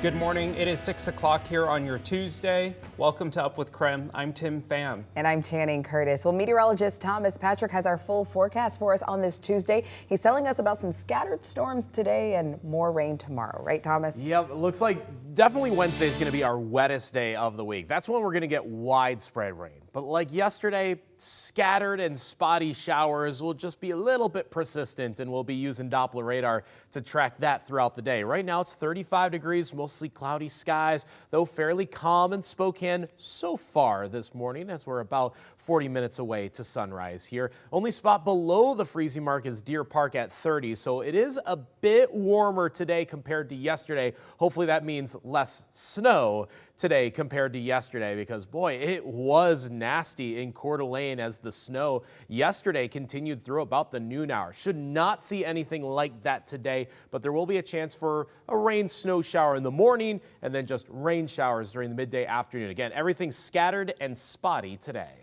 Good morning. It is 6 o'clock here on your Tuesday. Welcome to Up with KREM. I'm Tim Pham. And I'm Channing Curtis. Well, meteorologist Thomas Patrick has our full forecast for us on this Tuesday. He's telling us about some scattered storms today and more rain tomorrow. Right, Thomas? Yep, it looks like definitely Wednesday is going to be our wettest day of the week. That's when we're going to get widespread rain. But like yesterday, scattered and spotty showers will just be a little bit persistent, and we'll be using Doppler radar to track that throughout the day. Right now it's 35 degrees, mostly cloudy skies, though fairly calm in Spokane so far this morning as we're about 40 minutes away to sunrise here. Only spot below the freezing mark is Deer Park at 30, so it is a bit warmer today compared to yesterday. Hopefully that means less snow today compared to yesterday, because boy, it was nasty in Coeur d'Alene as the snow yesterday continued through about the noon hour. Should not see anything like that today, but there will be a chance for a rain snow shower in the morning and then just rain showers during the midday afternoon. Again, everything's scattered and spotty today.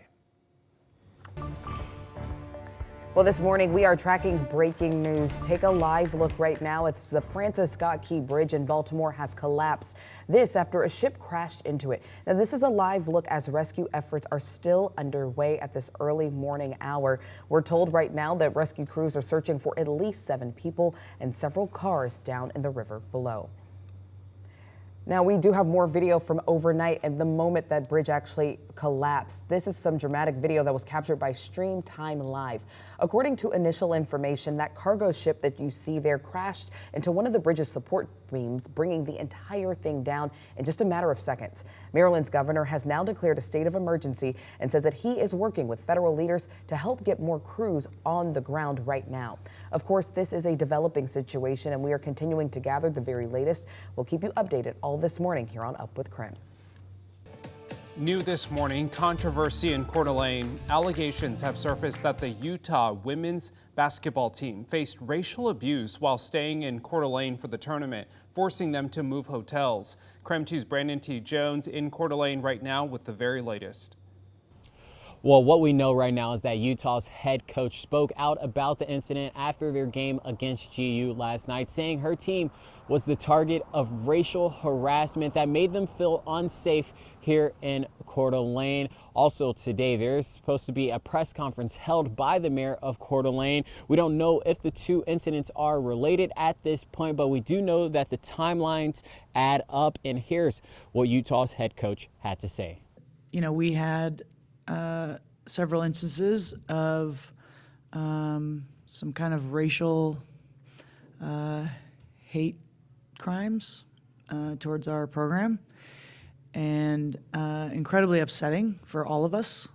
Well, this morning we are tracking breaking news. Take a live look right now. It's the Francis Scott Key Bridge in Baltimore has collapsed. This after a ship crashed into it. Now, this is a live look as rescue efforts are still underway at this early morning hour. We're told right now that rescue crews are searching for at least 7 people and several cars down in the river below. Now, we do have more video from overnight and the moment that bridge actually collapsed. This is some dramatic video that was captured by Stream Time Live. According to initial information, that cargo ship that you see there crashed into one of the bridge's support beams, bringing the entire thing down in just a matter of seconds. Maryland's governor has now declared a state of emergency and says that he is working with federal leaders to help get more crews on the ground right now. Of course, this is a developing situation and we are continuing to gather the very latest. We'll keep you updated all this morning here on Up with KREM. New this morning, controversy in Coeur d'Alene. Allegations have surfaced that the Utah women's basketball team faced racial abuse while staying in Coeur d'Alene for the tournament, forcing them to move hotels. KREM 2's Brandon T. Jones in Coeur d'Alene right now with the very latest. Well, what we know right now is that Utah's head coach spoke out about the incident after their game against GU last night, saying her team was the target of racial harassment that made them feel unsafe here in Coeur d'Alene. Also today, there's supposed to be a press conference held by the mayor of Coeur d'Alene. We don't know if the two incidents are related at this point, but we do know that the timelines add up. And here's what Utah's head coach had to say. You know, we had several instances of some kind of racial hate crimes towards our program, and incredibly upsetting for all of us.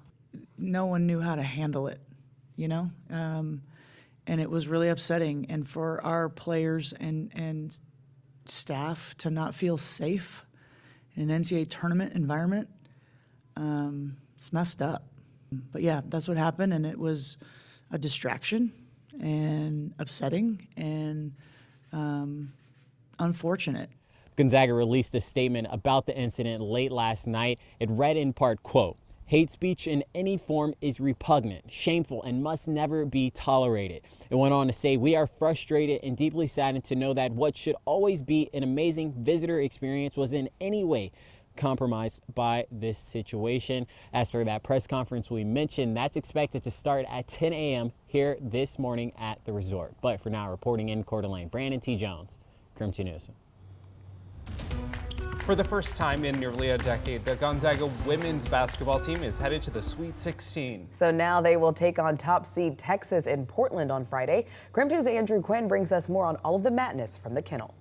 No one knew how to handle it, you know, and it was really upsetting. And for our players and staff to not feel safe in an NCAA tournament environment, it's messed up. But yeah, that's what happened, and it was a distraction and upsetting and unfortunate. Gonzaga released a statement about the incident late last night. It read in part, quote, "Hate speech in any form is repugnant, shameful, and must never be tolerated." It went on to say, "We are frustrated and deeply saddened to know that what should always be an amazing visitor experience was in any way compromised by this situation." As for that press conference we mentioned, that's expected to start at 10 a.m. here this morning at the resort. But for now, reporting in Coeur d'Alene, Brandon T. Jones, KREM 2 News. For the first time in nearly a decade, the Gonzaga women's basketball team is headed to the Sweet 16. So now they will take on top seed Texas in Portland on Friday. KREM 2's Andrew Quinn brings us more on all of the madness from the Kennel.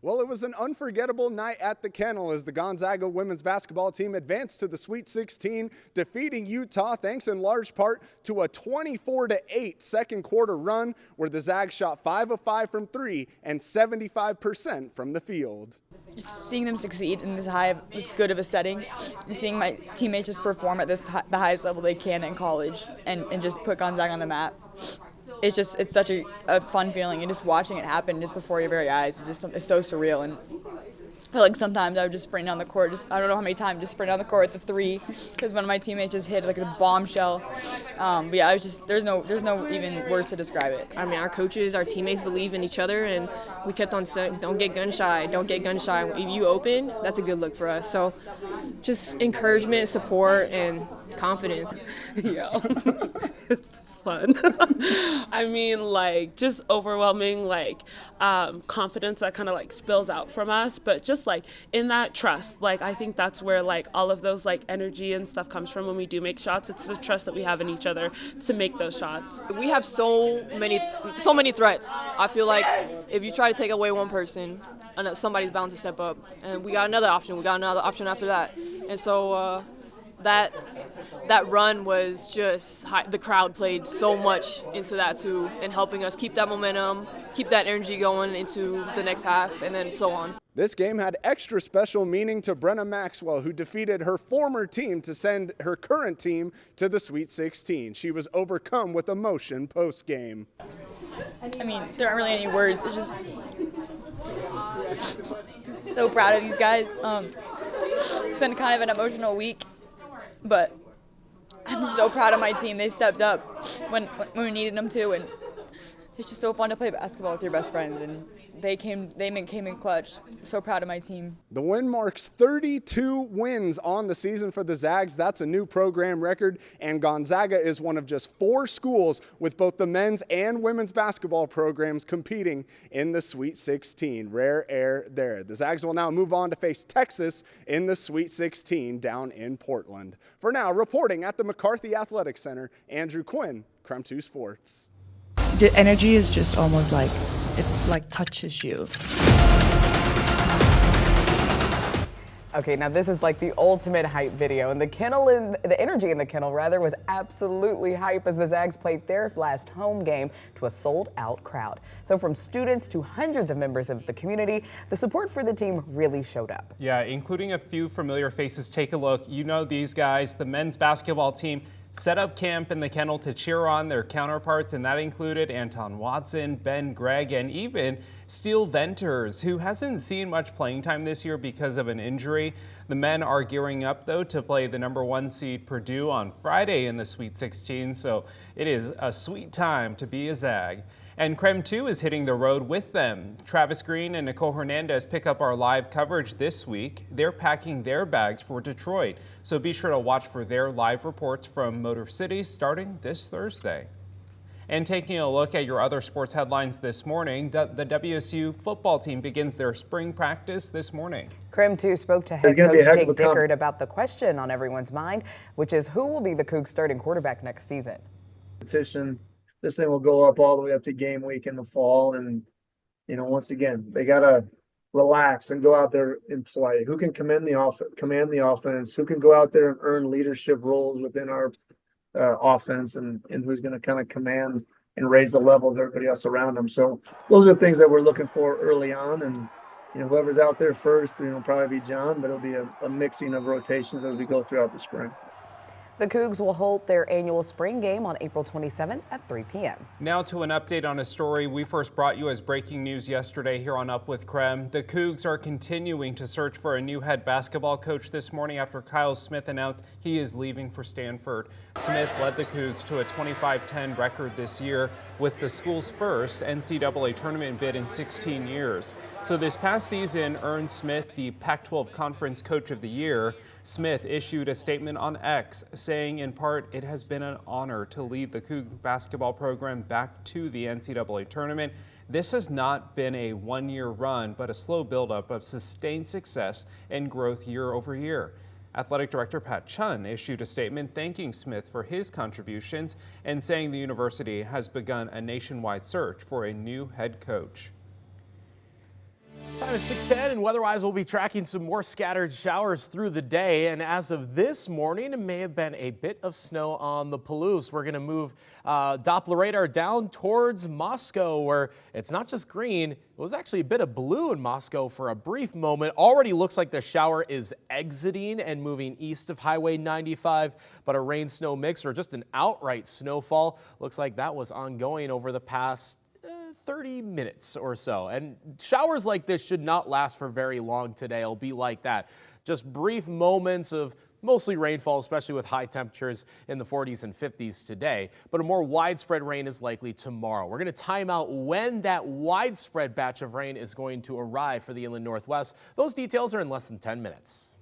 Well, it was an unforgettable night at the Kennel as the Gonzaga women's basketball team advanced to the Sweet 16, defeating Utah thanks in large part to a 24-8 second quarter run where the Zags shot 5 of 5 from 3 and 75% from the field. Just seeing them succeed in this good of a setting, and seeing my teammates just perform at the highest level they can in college and just put Gonzaga on the map. It's such a fun feeling, and just watching it happen just before your very eyes, it's so surreal, and I feel like sometimes I would just sprint down the court. I don't know how many times, just sprint down the court with the 3 because one of my teammates just hit like a bombshell. But yeah, there's no even words to describe it. I mean, our coaches, our teammates believe in each other, and we kept on saying, don't get gun shy, don't get gun shy. If you open, that's a good look for us. So just encouragement, support, and confidence. Yeah, it's fun. I mean, like, just overwhelming, like, confidence that kind of like spills out from us, but just like in that trust, like, I think that's where like all of those like energy and stuff comes from when we do make shots. It's the trust that we have in each other to make those shots. We have so many threats. I feel like if you try to take away one person, somebody's bound to step up, and we got another option. We got another option after that, and so that run was just the crowd played so much into that too, and helping us keep that momentum, keep that energy going into the next half, and then so on. This game had extra special meaning to Brenna Maxwell, who defeated her former team to send her current team to the Sweet 16. She was overcome with emotion post-game. I mean, there aren't really any words. It's just so proud of these guys. It's been kind of an emotional week, but I'm so proud of my team. They stepped up when we needed them to, and it's just so fun to play basketball with your best friends, and they came in clutch. I'm so proud of my team. The win marks 32 wins on the season for the Zags. That's a new program record, and Gonzaga is one of just 4 schools with both the men's and women's basketball programs competing in the Sweet 16. Rare air there. The Zags will now move on to face Texas in the Sweet 16 down in Portland. For now, reporting at the McCarthy Athletic Center, Andrew Quinn, KREM 2 Sports. The energy is just almost like it like touches you. Okay, now this is like the ultimate hype video, and the energy in the kennel rather was absolutely hype as the Zags played their last home game to a sold-out crowd. So from students to hundreds of members of the community, the support for the team really showed up. Yeah, including a few familiar faces. Take a look. You know these guys. The men's basketball team set up camp in the kennel to cheer on their counterparts, and that included Anton Watson, Ben Gregg, and even Steele Venters, who hasn't seen much playing time this year because of an injury. The men are gearing up, though, to play the #1 seed Purdue on Friday in the Sweet 16, so it is a sweet time to be a Zag. And KREM 2 is hitting the road with them. Travis Green and Nicole Hernandez pick up our live coverage this week. They're packing their bags for Detroit, so be sure to watch for their live reports from Motor City starting this Thursday. And taking a look at your other sports headlines this morning, the WSU football team begins their spring practice this morning. KREM 2 spoke to head coach Jake Dickert about the question on everyone's mind, which is who will be the Cougs starting quarterback next season. This thing will go up all the way up to game week in the fall. And, once again, they got to relax and go out there and play. Who can command the offense? Who can go out there and earn leadership roles within our offense, and who's going to kind of command and raise the level of everybody else around them. So those are the things that we're looking for early on. And, whoever's out there first, probably be John, but it'll be a mixing of rotations as we go throughout the spring. The Cougs will hold their annual spring game on April 27th at 3 p.m. Now to an update on a story we first brought you as breaking news yesterday here on Up with KREM. The Cougs are continuing to search for a new head basketball coach this morning after Kyle Smith announced he is leaving for Stanford. Smith led the Cougs to a 25-10 record this year with the school's first NCAA tournament bid in 16 years. So this past season earned Smith the Pac-12 Conference Coach of the Year. Smith issued a statement on X saying in part, "It has been an honor to lead the Coug basketball program back to the NCAA tournament. This has not been a one-year run, but a slow buildup of sustained success and growth year over year." Athletic Director Pat Chun issued a statement thanking Smith for his contributions and saying the university has begun a nationwide search for a new head coach. Time is 6:10, and weather-wise, we'll be tracking some more scattered showers through the day. And as of this morning, it may have been a bit of snow on the Palouse. We're going to move Doppler radar down towards Moscow, where it's not just green. It was actually a bit of blue in Moscow for a brief moment. Already looks like the shower is exiting and moving east of Highway 95, but a rain-snow mix or just an outright snowfall looks like that was ongoing over the past 30 minutes or so. And showers like this should not last for very long today. It'll be like that. Just brief moments of mostly rainfall, especially with high temperatures in the 40s and 50s today. But a more widespread rain is likely tomorrow. We're going to time out when that widespread batch of rain is going to arrive for the inland Northwest. Those details are in less than 10 minutes.